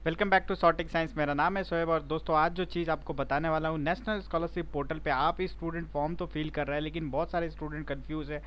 Welcome back to Sortic science. मेरा नाम है शोएब और दोस्तों आज जो चीज़ आपको बताने वाला हूँ, नेशनल स्कॉलरशिप पोर्टल पे आप स्टूडेंट फॉर्म तो फिल कर रहे हैं, लेकिन बहुत सारे स्टूडेंट कंफ्यूज है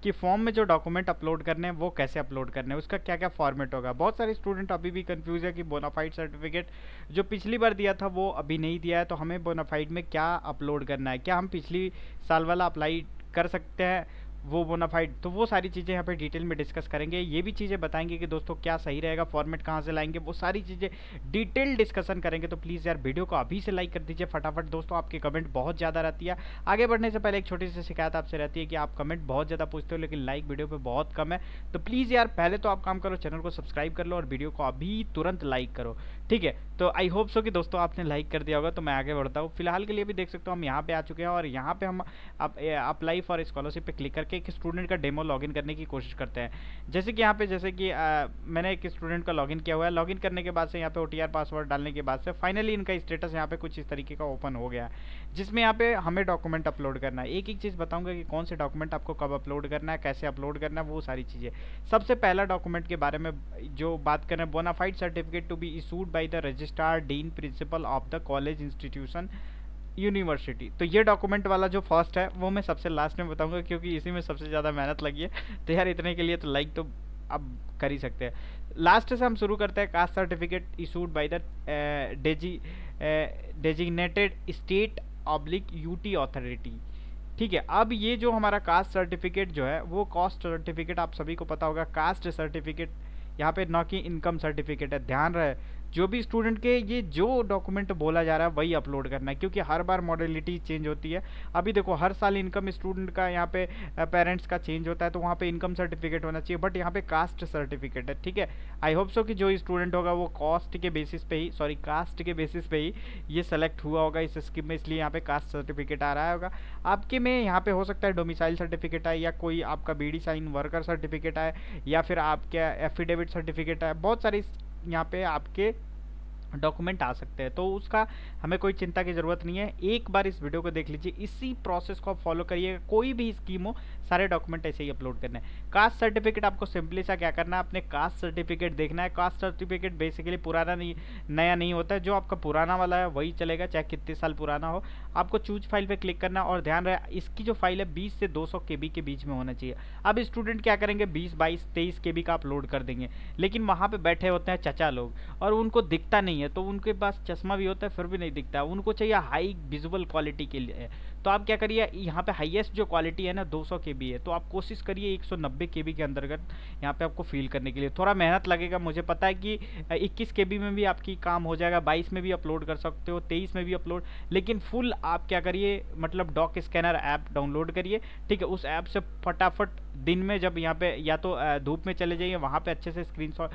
कि फॉर्म में जो डॉक्यूमेंट अपलोड करने हैं वो कैसे अपलोड करने हैं, उसका क्या क्या फॉर्मेट होगा। बहुत सारे स्टूडेंट अभी भी कंफ्यूज है कि बोनाफाइड सर्टिफिकेट जो पिछली बार दिया था वो अभी नहीं दिया है, तो हमें बोनाफाइड में क्या अपलोड करना है, क्या हम पिछली साल वाला अप्लाई कर सकते हैं वो बोनाफाइड। तो वो सारी चीज़ें यहाँ पे डिटेल में डिस्कस करेंगे। ये भी चीज़ें बताएंगे कि दोस्तों क्या सही रहेगा, फॉर्मेट कहाँ से लाएंगे, वो सारी चीज़ें डिटेल डिस्कशन करेंगे। तो प्लीज़ यार वीडियो को अभी से लाइक कर दीजिए फटाफट। दोस्तों आपके कमेंट बहुत ज़्यादा रहती है। आगे बढ़ने से पहले एक छोटी सी शिकायत आपसे रहती है कि आप कमेंट बहुत ज़्यादा पूछते हो लेकिन लाइक वीडियो पे बहुत कम है। तो प्लीज़ यार पहले तो आप काम करो, चैनल को सब्सक्राइब कर लो और वीडियो को अभी तुरंत लाइक करो, ठीक है। तो आई होप सो कि दोस्तों आपने लाइक कर दिया होगा। तो मैं आगे बढ़ता हूँ। फिलहाल के लिए भी देख सकते हो हम यहाँ पे आ चुके हैं और यहाँ पे हम अप्लाई फॉर स्कॉलरशिप पे क्लिक करके एक स्टूडेंट का डेमो लॉगिन करने की कोशिश करते हैं। जैसे कि यहाँ पे मैंने एक स्टूडेंट का लॉगिन किया हुआ है। लॉगिन करने के बाद से यहाँ पे OTR पासवर्ड डालने के बाद से फाइनली इनका स्टेटस यहाँ पे कुछ इस तरीके का ओपन हो गया है, जिसमें यहाँ पे हमें डॉक्यूमेंट अपलोड करना है। एक एक चीज़ बताऊंगा कि कौन से डॉक्यूमेंट आपको कब अपलोड करना है, कैसे अपलोड करना है, वो सारी चीज़ें। सबसे पहला डॉक्यूमेंट के बारे में जो बात करें, bonafide certificate to be issued by the registrar dean principal of the college institution university. तो ये डॉक्यूमेंट वाला जो फर्स्ट है वो मैं सबसे लास्ट में बताऊंगा, क्योंकि इसी में सबसे ज़्यादा मेहनत लगी है। तो यार इतने के लिए तो लाइक तो अब कर ही सकते हैं। लास्ट से हम शुरू करते हैं। Caste certificate issued by the designated state oblique UT authority, ठीक है। अब ये जो हमारा कास्ट सर्टिफिकेट जो है वो कास्ट सर्टिफिकेट आप सभी को पता होगा। कास्ट सर्टिफिकेट यहाँ पे ना कि इनकम सर्टिफिकेट है। ध्यान रहे जो भी स्टूडेंट के ये जो डॉक्यूमेंट बोला जा रहा है वही अपलोड करना है, क्योंकि हर बार मॉडलिटी चेंज होती है। अभी देखो हर साल इनकम स्टूडेंट का यहाँ पे पेरेंट्स का चेंज होता है, तो वहाँ पे इनकम सर्टिफिकेट होना चाहिए, बट यहाँ पे कास्ट सर्टिफिकेट है, ठीक है। आई होप सो कि जो स्टूडेंट होगा वो कास्ट के बेसिस पे ही कास्ट के बेसिस पे ही ये सेलेक्ट हुआ होगा इस स्कीम में, इसलिए यहाँ पे कास्ट सर्टिफिकेट आ रहा होगा। आपके में यहाँ पे हो सकता है डोमिसाइल सर्टिफिकेट है, या कोई आपका बीडी साइन वर्कर सर्टिफिकेट है, या फिर आपके एफिडेविट सर्टिफिकेट है। बहुत सारी यहाँ पे आपके डॉक्यूमेंट आ सकते हैं, तो उसका हमें कोई चिंता की ज़रूरत नहीं है। एक बार इस वीडियो को देख लीजिए, इसी प्रोसेस को आप फॉलो करिएगा। कोई भी स्कीम हो सारे डॉक्यूमेंट ऐसे ही अपलोड करने हैं। कास्ट सर्टिफिकेट आपको सिंपली सा क्या करना है, अपने कास्ट सर्टिफिकेट देखना है। कास्ट सर्टिफिकेट बेसिकली पुराना नहीं नया नहीं होता है, जो आपका पुराना वाला है वही चलेगा, चाहे कितने साल पुराना हो। आपको चूज फाइल पर क्लिक करना, और ध्यान रहे इसकी जो फाइल है 20 से 200 KB के बीच में होना चाहिए। अब स्टूडेंट क्या करेंगे, 20, 22, 23 KB का अपलोड कर देंगे, लेकिन वहाँ पे बैठे होते हैं चचा लोग और उनको दिखता नहीं है, तो उनके पास चश्मा भी होता है फिर भी नहीं दिखता। उनको चाहिए हाई विजुअल क्वालिटी के लिए। तो आप क्या करिए, यहाँ पे हाईएस्ट जो क्वालिटी है ना 200 KB है, तो आप कोशिश करिए 190 KB के अंतर्गत यहाँ पे आपको फील करने के लिए। थोड़ा मेहनत लगेगा, मुझे पता है कि 21 KB में भी आपकी काम हो जाएगा, 22 में भी अपलोड कर सकते हो, 23 में भी अपलोड। लेकिन फुल आप क्या करिए, मतलब डॉक स्कैनर ऐप डाउनलोड करिए, ठीक है। उस ऐप से फटाफट दिन में जब यहाँ पे या तो धूप में चले जाइए, वहाँ पे अच्छे से स्क्रीनशॉट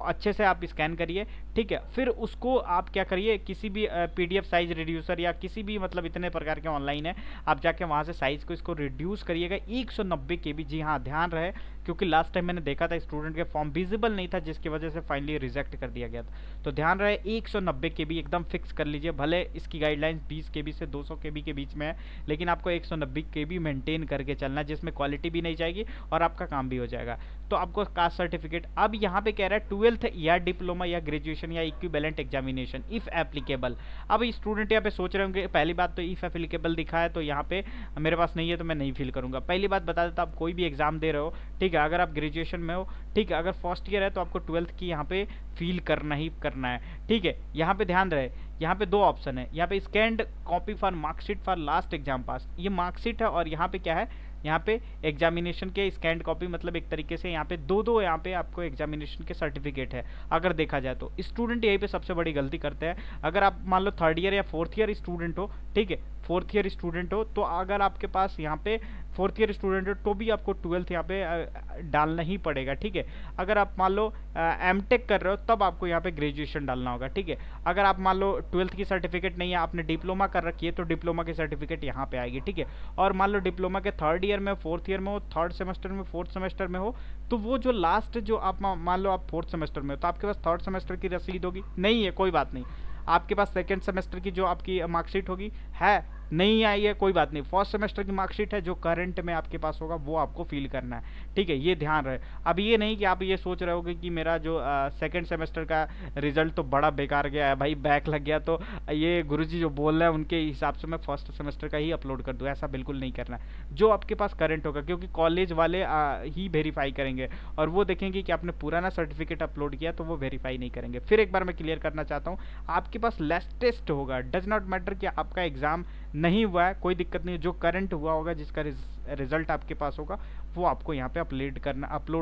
अच्छे से आप स्कैन करिए, ठीक है। फिर उसको आप क्या करिए, किसी भी PDF साइज रिड्यूसर या किसी भी मतलब इतने प्रकार के ऑनलाइन है, आप जाके वहाँ से साइज को इसको रिड्यूस करिएगा 190 KB। जी हाँ, ध्यान रहे, क्योंकि लास्ट टाइम मैंने देखा था स्टूडेंट के फॉर्म विजिबल नहीं था, जिसकी वजह से फाइनली रिजेक्ट कर दिया गया था। तो ध्यान रहे 190 KB एकदम फिक्स कर लीजिए। भले इसकी गाइडलाइंस 20 KB से 200 KB के बीच में है, लेकिन आपको 190 KB मेंटेन करके चलना, जिसमें क्वालिटी भी नहीं जाएगी और आपका काम भी हो जाएगा। तो आपको कास्ट सर्टिफिकेट, अब यहाँ पे कह रहा है 12th या डिप्लोमा या ग्रेजुएशन या इक्विवेलेंट एग्जामिनेशन इफ एप्लीकेबल। अब स्टूडेंट यहाँ पे सोच रहे होंगे, पहली बात तो इफ एप्लीकेबल दिखा है, तो यहाँ पे मेरे पास नहीं है तो मैं नहीं फिल करूंगा। पहली बात बता देता, आप कोई भी एग्जाम दे रहे हो, ठीक है, अगर आप ग्रेजुएशन में हो, ठीक है, अगर फर्स्ट ईयर है तो आपको 12th की यहाँ पे फील करना ही करना है, ठीक है। यहाँ पे ध्यान रहे, यहाँ पे दो ऑप्शन है, यहाँ पे scanned copy for marksheet for last exam पास, ये मार्कशीट है, और यहाँ पे क्या है, यहाँ पे एग्जामिनेशन के स्कैंड कॉपी, मतलब एक तरीके से यहाँ पे दो यहाँ पे आपको एग्जामिनेशन के सर्टिफिकेट है। अगर देखा जाए तो स्टूडेंट यहीं पे सबसे बड़ी गलती करते हैं। अगर आप मान लो 3rd ईयर या 4th ईयर स्टूडेंट हो, ठीक है, 4th ईयर स्टूडेंट हो, तो अगर आपके पास यहाँ पे 4th ईयर स्टूडेंट हो तो भी आपको 12th यहाँ पे डालना ही पड़ेगा, ठीक है। अगर आप मान लो M.Tech कर रहे हो तब आपको यहाँ पे ग्रेजुएशन डालना होगा, ठीक है। अगर आप मान लो 12th की सर्टिफिकेट नहीं है, आपने डिप्लोमा कर रखी है, तो डिप्लोमा की सर्टिफिकेट यहाँ पे आएगी, ठीक है। और मान लो डिप्लोमा के 3rd ईयर में, 4th ईयर में हो, 3rd सेमेस्टर में, 4th सेमेस्टर में हो, तो वो जो लास्ट जो आप मान लो आप 4th सेमेस्टर में हो, तो आपके पास 3rd सेमेस्टर की रसीद होगी नहीं है, कोई बात नहीं, आपके पास 2nd सेमेस्टर की जो आपकी मार्कशीट होगी है, नहीं आई है कोई बात नहीं, फर्स्ट सेमेस्टर की मार्कशीट है, जो करंट में आपके पास होगा वो आपको फिल करना है, ठीक है, ये ध्यान रहे। अब ये नहीं कि आप ये सोच रहे होगे कि मेरा जो सेकंड सेमेस्टर का रिजल्ट तो बड़ा बेकार गया है भाई, बैक लग गया, तो ये गुरुजी जो बोल रहे हैं उनके हिसाब से मैं फर्स्ट सेमेस्टर का ही अपलोड कर दूँ, ऐसा बिल्कुल नहीं करना है। जो आपके पास करंट होगा, क्योंकि कॉलेज वाले ही वेरीफाई करेंगे, और वो देखेंगे कि आपने पुराना सर्टिफिकेट अपलोड किया तो वो वेरीफाई नहीं करेंगे। फिर एक बार मैं क्लियर करना चाहता हूँ, आपके पास लेटेस्ट होगा, डज नॉट मैटर कि आपका एग्जाम नहीं हुआ है, कोई दिक्कत नहीं है, जो करंट हुआ होगा, जिसका रिजल्ट आपके पास होगा, वो आपको यहाँ पे अपलोड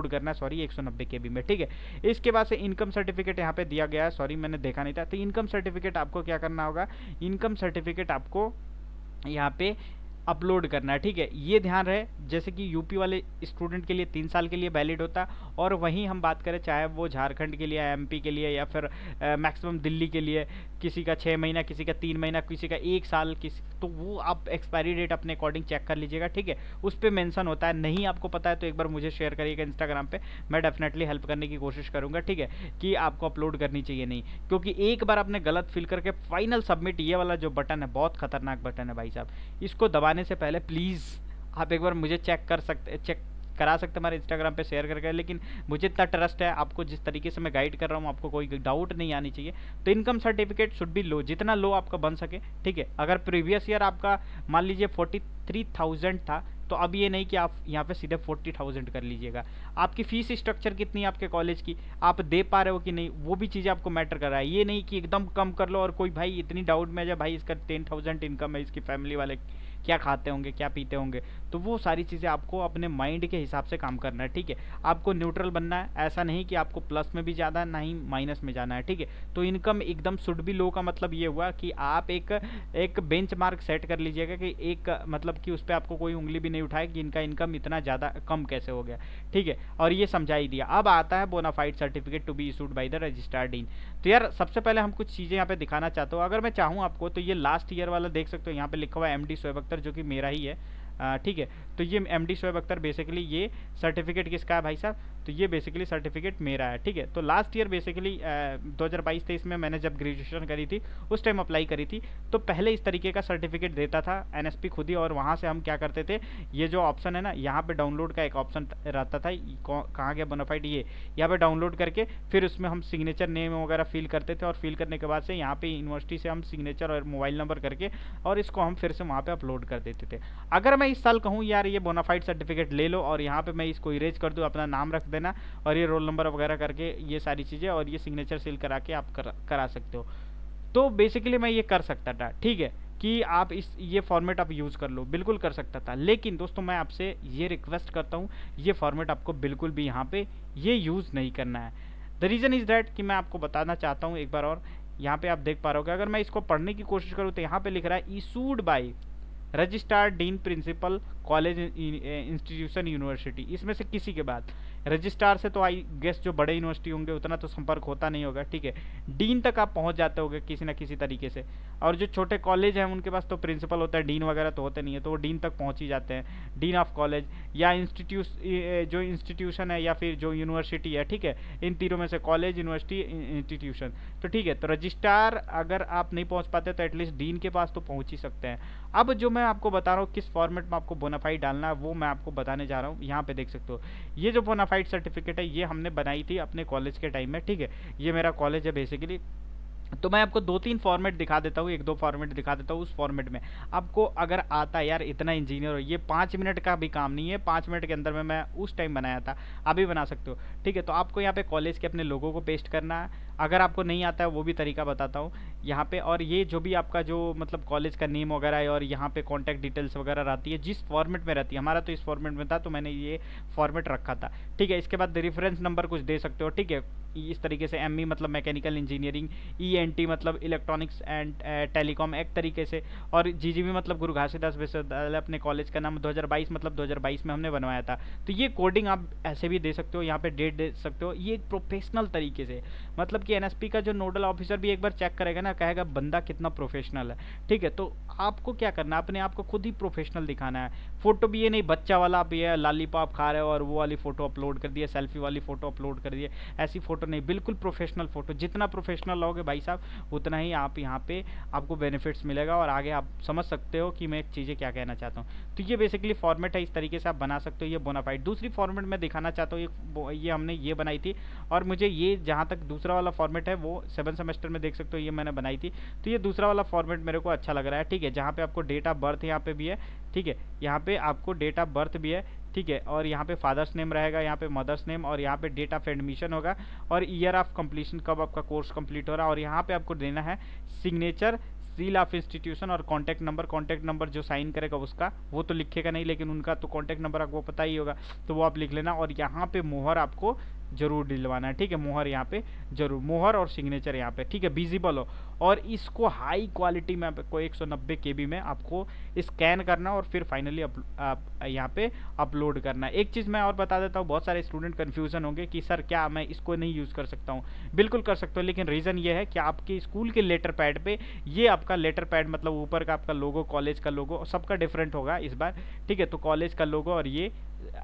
करना है, सॉरी 190 KB में, ठीक है। इसके बाद से इनकम सर्टिफिकेट यहाँ पे दिया गया है, सॉरी मैंने देखा नहीं था, तो इनकम सर्टिफिकेट आपको क्या करना होगा, इनकम सर्टिफिकेट आपको यहाँ पे अपलोड करना है, ठीक है, ये ध्यान रहे। जैसे कि यूपी वाले स्टूडेंट के लिए 3 साल के लिए वैलिड होता है, और वहीं हम बात करें चाहे वो झारखंड के लिए, एमपी के लिए, या फिर मैक्सिमम दिल्ली के लिए, किसी का 6 महीना, किसी का 3 महीना, किसी का 1 साल, किसी, तो वो आप एक्सपायरी डेट अपने अकॉर्डिंग चेक कर लीजिएगा, ठीक है, उस पर मेंशन होता है। नहीं आपको पता है तो एक बार मुझे शेयर करिएगा इंस्टाग्राम पे, मैं डेफिनेटली हेल्प करने की कोशिश करूंगा, ठीक है, कि आपको अपलोड करनी चाहिए नहीं, क्योंकि एक बार आपने गलत फिल करके फाइनल सबमिट, ये वाला जो बटन है बहुत खतरनाक बटन है भाई साहब, इसको दबाने से पहले प्लीज़ आप एक बार मुझे चेक करा सकते हमारे इंस्टाग्राम पे शेयर करके, लेकिन मुझे इतना ट्रस्ट है आपको, जिस तरीके से मैं गाइड कर रहा हूँ आपको कोई डाउट नहीं आनी चाहिए। तो इनकम सर्टिफिकेट शुड बी लो, जितना लो आपका बन सके, ठीक है। अगर प्रीवियस ईयर आपका मान लीजिए 43,000 था, तो अब ये नहीं कि आप यहाँ पे सीधे 40,000 कर लीजिएगा। आपकी फीस स्ट्रक्चर कितनी है आपके कॉलेज की, आप दे पा रहे हो कि नहीं, वो भी चीज़ें आपको मैटर कर रहा है। ये नहीं कि एकदम कम कर लो और कोई भाई इतनी डाउट में आ जाए, भाई इसका 10,000 इनकम है, इसकी फैमिली वाले क्या खाते होंगे, क्या पीते होंगे, तो वो सारी चीज़ें आपको अपने माइंड के हिसाब से काम करना है, ठीक है। आपको न्यूट्रल बनना है, ऐसा नहीं कि आपको प्लस में भी जाना है, ना ही माइनस में जाना है, ठीक है। तो इनकम एकदम शुड बी लो का मतलब ये हुआ कि आप एक बेंचमार्क सेट कर लीजिएगा कि एक मतलब कि उस पर आपको कोई उंगली भी नहीं उठाए कि इनका इनकम इतना ज़्यादा कम कैसे हो गया, ठीक है। और ये समझा ही दिया। अब आता है bonafide certificate to be issued by the registrar dean. तो यार सबसे पहले हम कुछ चीज़ें यहाँ पे दिखाना चाहते हो, अगर मैं चाहूँ आपको, तो ये लास्ट ईयर वाला देख सकते हो, यहाँ पे लिखा हुआ है MD शोएब अख्तर, जो कि मेरा ही है, ठीक है। तो ये MD शोएब अख्तर, बेसिकली ये सर्टिफिकेट किसका है भाई साहब, तो ये बेसिकली सर्टिफिकेट मेरा है, ठीक है। तो लास्ट ईयर बेसिकली 2022-23 में मैंने जब ग्रेजुएशन करी थी उस टाइम अप्लाई करी थी, तो पहले इस तरीके का सर्टिफिकेट देता था NSP खुद ही, और वहाँ से हम क्या करते थे, ये जो ऑप्शन है ना, यहाँ पे डाउनलोड का एक ऑप्शन रहता था, कहाँ गया बोनाफाइड, ये यहाँ पे डाउनलोड करके फिर उसमें हम सिग्नेचर नेम वगैरह फिल करते थे, और फिल करने के बाद से यहाँ पे यूनिवर्सिटी से हम सिग्नेचर और मोबाइल नंबर करके, और इसको हम फिर से वहाँ पे अपलोड कर देते थे। अगर मैं इस साल कहूँ यार ये बोनाफाइड सर्टिफिकेट ले लो, और यहाँ पे मैं इसको इरेज कर दूँ, अपना नाम रख देना, और ये रोल नंबर वगैरह करके ये सारी चीज़ें, और ये सिग्नेचर सील करा के आप करा सकते हो, तो बेसिकली मैं ये कर सकता था, ठीक है, कि आप ये फॉर्मेट आप यूज़ कर लो, बिल्कुल कर सकता था। लेकिन दोस्तों मैं आपसे ये रिक्वेस्ट करता हूँ, ये फॉर्मेट आपको बिल्कुल भी यहाँ पे ये यूज़ नहीं करना है। द रीज़न इज़ दैट कि मैं आपको बताना चाहता हूँ एक बार और, यहाँ पे आप देख पा रहे हो, अगर मैं इसको पढ़ने की कोशिश करूँ तो यहाँ पे लिख रहा है issued by registrar dean principal college institution university, इसमें से किसी के बाद। रजिस्ट्रार से तो आई गेस जो बड़े यूनिवर्सिटी होंगे उतना तो संपर्क होता नहीं होगा, ठीक है। डीन तक आप पहुंच जाते होगे किसी ना किसी तरीके से, और जो छोटे कॉलेज हैं उनके पास तो प्रिंसिपल होता है, डीन वगैरह तो होते नहीं है, तो वो डीन तक पहुंच ही जाते हैं, डीन ऑफ कॉलेज या जो इंस्टीट्यूशन है या फिर जो यूनिवर्सिटी है, ठीक है, इन तीनों में से कॉलेज, यूनिवर्सिटी, इंस्टीट्यूशन, तो ठीक है। तो रजिस्ट्रार अगर आप नहीं पहुँच पाते तो एटलीस्ट डीन के पास तो पहुँच ही सकते हैं। अब जो मैं आपको बता रहा हूँ किस फॉर्मेट में आपको बोनाफाइड डालना है, वो मैं आपको बताने जा रहा हूँ। यहाँ पे देख सकते हो, ये जो बोनाफाइड सर्टिफिकेट है ये हमने बनाई थी अपने कॉलेज के टाइम में, ठीक है। ये मेरा कॉलेज है बेसिकली, तो मैं आपको 2-3 फॉर्मेट दिखा देता हूँ, 1-2 फॉर्मेट दिखा देता हूँ। उस फॉर्मेट में आपको अगर आता है, यार इतना इंजीनियर हो, ये 5 मिनट का भी काम नहीं है, 5 मिनट के अंदर में मैं उस टाइम बनाया था, अभी बना सकते हो, ठीक है। तो आपको यहाँ पे कॉलेज के अपने लोगों को पेस्ट करना है, अगर आपको नहीं आता है वो भी तरीका बताता हूँ यहाँ पे। और ये जो भी आपका जो मतलब कॉलेज का नेम वगैरह है, और यहाँ पे कॉन्टैक्ट डिटेल्स वगैरह रहती है, जिस फॉर्मेट में रहती है, हमारा तो इस फॉर्मेट में था तो मैंने ये फॉर्मेट रखा था, ठीक है। इसके बाद रेफरेंस नंबर कुछ दे सकते हो, ठीक है, इस तरीके से। ME मतलब मैकेनिकल इंजीनियरिंग, ENT मतलब इलेक्ट्रॉनिक्स एंड टेलीकॉम एक तरीके से, और GGV मतलब गुरु घासीदास विश्वविद्यालय, अपने कॉलेज का नाम 2022 मतलब 2022 में हमने बनवाया था। तो ये कोडिंग आप ऐसे भी दे सकते हो, यहाँ पे डेट दे सकते हो, ये एक प्रोफेशनल तरीके से, मतलब आपकी एनएसपी का जो नोडल ऑफिसर भी एक बार चेक करेगा ना, कहेगा बंदा कितना प्रोफेशनल है। ठीक है, तो आपको क्या करना है, अपने आप को खुद ही प्रोफेशनल दिखाना है। फोटो भी ये नहीं बच्चा वाला आप ये लॉलीपॉप खा रहे हो और वो वाली फोटो अपलोड कर दिए, सेल्फी वाली फोटो अपलोड कर दिए, ऐसी फोटो नहीं, बिल्कुल प्रोफेशनल फोटो। जितना प्रोफेशनल रहोगे भाई साहब उतना ही आप यहाँ पे आपको बेनिफिट्स मिलेगा और आगे आप समझ सकते हो कि मैं चीज़ें क्या कहना चाहता हूँ। तो ये बेसिकली फॉर्मेट है, इस तरीके से आप बना सकते हो ये बोनाफाइड। दूसरी फॉर्मेट मैं दिखाना चाहता हूँ, ये हमने ये बनाई थी और मुझे ये जहाँ तक दूसरा वाला फॉर्मेट है वो 7 सेमेस्टर में देख सकते हो ये मैंने बनाई थी। तो ये दूसरा वाला फॉर्मेट मेरे को अच्छा लग रहा है। ठीक है, जहाँ पे आपको डेट ऑफ बर्थ यहाँ पे भी है। ठीक है, यहाँ पे आपको डेट ऑफ बर्थ भी है। ठीक है, और यहाँ पे फादर्स नेम रहेगा, यहाँ पे मदर्स नेम, और यहाँ पे डेट ऑफ एडमिशन होगा और ईयर ऑफ कंप्लीशन, कब आपका कोर्स कंप्लीट हो रहा है। और यहाँ पे आपको देना है सिग्नेचर, सील ऑफ इंस्टीट्यूशन और कॉन्टैक्ट नंबर। कॉन्टैक्ट नंबर जो साइन करेगा उसका, वो तो लिखेगा नहीं लेकिन उनका तो कॉन्टैक्ट नंबर आपको पता ही होगा, तो वो आप लिख लेना। और यहाँ पे मोहर आपको जरूर दिलवाना है। ठीक है, मोहर यहाँ पे जरूर, मोहर और सिग्नेचर यहाँ पे। ठीक है, विजिबल हो और इसको हाई क्वालिटी में आपको 190 KB में आपको स्कैन करना और फिर फाइनली आप यहाँ पे अपलोड करना है। एक चीज़ मैं और बता देता हूँ, बहुत सारे स्टूडेंट कन्फ्यूजन होंगे कि सर क्या मैं इसको नहीं यूज़ कर सकता हूँ। बिल्कुल कर सकते हो, लेकिन रीज़न ये है कि आपके स्कूल के लेटर पैड पे, ये आपका लेटर पैड मतलब ऊपर का आपका लोगो, कॉलेज का लोगो सबका डिफरेंट होगा इस बार। ठीक है, तो कॉलेज का लोगो और ये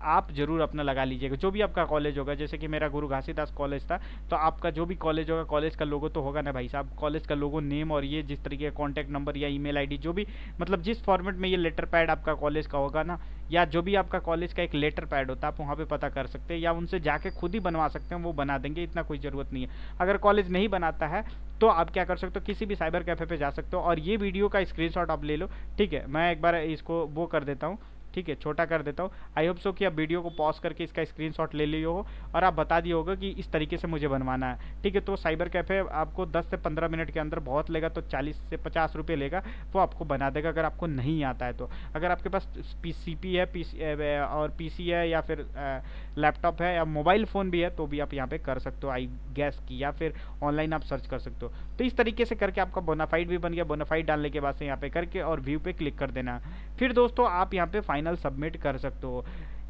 आप जरूर अपना लगा लीजिएगा, जो भी आपका कॉलेज होगा। जैसे कि मेरा गुरु घासीदास कॉलेज था, तो आपका जो भी कॉलेज होगा, कॉलेज का लोगो तो होगा ना भाई साहब, कॉलेज का लोगो, नेम और ये जिस तरीके का कॉन्टैक्ट नंबर या ईमेल आईडी, जो भी मतलब जिस फॉर्मेट में ये लेटर पैड आपका कॉलेज का होगा ना, या जो भी आपका कॉलेज का एक लेटर पैड होता है, आप वहाँ पे पता कर सकते हैं या उनसे जाके खुद ही बनवा सकते हैं, वो बना देंगे, इतना कोई ज़रूरत नहीं है। अगर कॉलेज नहीं बनाता है तो आप क्या कर सकते हो, किसी भी साइबर कैफ़े पे जा सकते हो और ये वीडियो का स्क्रीनशॉट आप ले लो। ठीक है, मैं एक बार इसको वो कर देता हूँ, ठीक है, छोटा कर देता हूँ। आई होप सो कि आप वीडियो को पॉज करके इसका स्क्रीनशॉट ले लिए हो और आप बता दिए होगा कि इस तरीके से मुझे बनवाना है। ठीक है, तो साइबर कैफ़े आपको 10 से 15 मिनट के अंदर, बहुत लेगा तो 40 से 50 रुपये लेगा, वो आपको बना देगा अगर आपको नहीं आता है तो। अगर आपके पास CP है और PC है या फिर लैपटॉप है या मोबाइल फ़ोन भी है तो भी आप यहाँ पे कर सकते हो, आई गैस की, या फिर ऑनलाइन आप सर्च कर सकते हो। तो इस तरीके से करके आपका बोनाफाइड भी बन गया। बोनाफाइड डालने के बाद से यहाँ पे करके और व्यू पे क्लिक कर देना। फिर दोस्तों आप यहाँ पे फाइनल सबमिट कर सकते हो।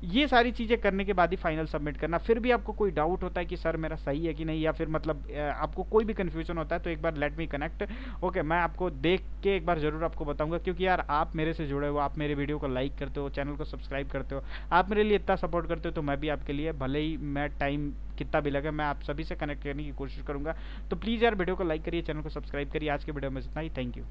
ये सारी चीज़ें करने के बाद ही फाइनल सबमिट करना। फिर भी आपको कोई डाउट होता है कि सर मेरा सही है कि नहीं, या फिर मतलब आपको कोई भी कन्फ्यूजन होता है तो एक बार लेट मी कनेक्ट। ओके, मैं आपको देख के एक बार ज़रूर आपको बताऊंगा, क्योंकि यार आप मेरे से जुड़े हो, आप मेरे वीडियो को लाइक करते हो, चैनल को सब्सक्राइब करते हो, आप मेरे लिए इतना सपोर्ट करते हो, तो मैं भी आपके लिए भले ही मैं टाइम कितना भी लगे, मैं आप सभी से कनेक्ट करने की कोशिश करूँगा। तो प्लीज़ यार वीडियो को लाइक करिए, चैनल को सब्सक्राइब करिए। आज के वीडियो में इतना ही, थैंक यू।